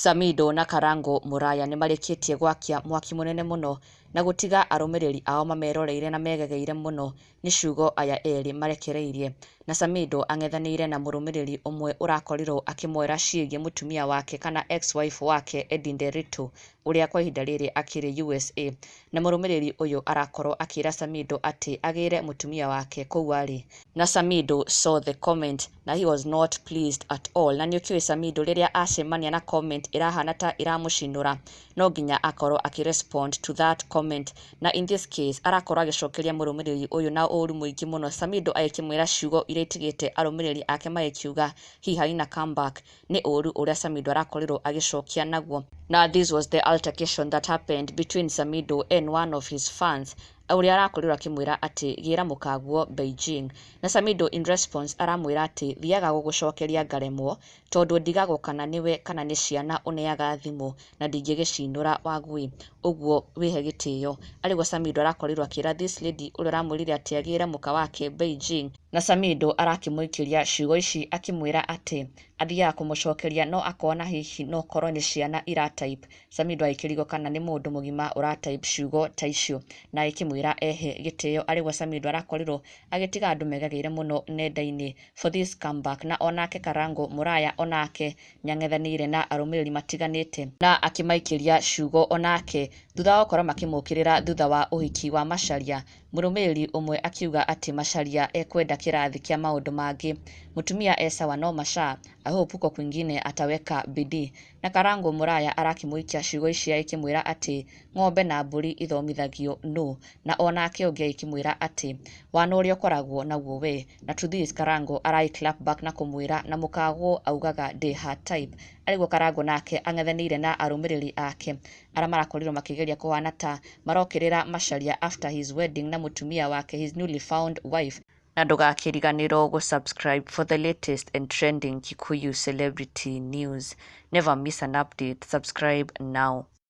Samido na Karango Muraya nĩ marĩkĩtie gwakia mwaki mũnene mũno na gũtiga arũmĩrĩri ao mameroreire na megegeire mũno nĩ ciugo aya erĩ marekereirie, na Samido ang'ethanĩire na mũrũmĩrĩri ũmwe ũrakorirwo akĩmwĩra ciĩgiĩ mũtumia wake kana ex-wife wake Nderitu ũrĩa kwa ihinda rĩrĩ akĩrĩ USA, na mũrũmĩrĩri ũyũ arakorwo akĩra Samido atĩ agĩre mũtumia wake kũu arĩ, na Samido saw the comment na he was not pleased at all. Na nĩũkĩũĩ Samido rĩrĩa acemania na comment irahana ta iramũcinũra no nginya akorwo akĩrespond to that comment, na in this case arakorwo agĩcokeria mũrũmĩrĩri ũyũ na ũru mũingĩ mũno. Samido agĩkĩmwĩra ciugo iria itigĩte arũmĩrĩri ake magĩkiuga he haina comeback, nĩ ũru ũrĩa Samido arakorirwo agĩcokia naguo. Na this was the altercation that happened between Samido and one of his fans ũrĩa arakorirwo akĩmwĩra atĩ gĩra mũkaguo Beijing, na Samido in response aramwĩra atĩ thiaga gũgũcokeria ngaremwo tondũ ndigagwo kana nĩwe kana nĩ ciana ũneaga thimũ na ndingĩgĩcinũra wagui, ũguo wĩhe gĩtĩo. Arĩguo Samido arakorirwo akĩra this lady ũrĩa ũramwĩrire atĩ agĩre mũka wake Beijing, na Samido arakĩmũikĩria ciugo ici akĩmwĩra atĩ athiaga kũmũcokeria no akona hihi no korwo nĩ ciana iratype. Samido agĩkĩrigwo kana nĩ mũndũ mũgima ũratype ciugo ta icio na agĩkĩmwĩra ehe gĩtĩo. Arĩguo Samido arakorirwo agĩtiga andũ megegeire mũno nenda-inĩ for this comeback, na onake Karango Muraya onake nĩang'ethanĩire na arũmĩrĩri matiganĩte na akĩmaikĩria ciugo onake thutha wa gũkorwo makĩmũkĩrĩra thutha wa ũhiki wa Macharia. Mũrũmĩrĩri ũmwe akiuga atĩ Macharia ekwenda kĩrathi kĩa maũndũ mangĩ, mũtumia sawa no Masha, I hope huko kwingine ataweka bidii. Na Karango Muraya arakĩmũikia ciugo ici agĩkĩmwĩra atĩ ng'ombe na mbũri ithomithagio no, na onake ũngĩ agĩkĩmwĩra atĩ wana ũrĩa ũkoragwo naguo we. Na to this Karango clap back na kũmwĩra na mũkaguo augaga ndĩ her type. Arĩguo Karango nake ang'ethanĩire na arũmĩrĩri ake arĩa marakorirwo makĩgeria kũhana ta marokĩrĩra Macharia after his wedding na mũtumia wake, his newly found wife. Na ndũgakĩriganĩrwo gũ-subscribe for the latest and trending Kikuyu celebrity news. Never miss an update. Subscribe now.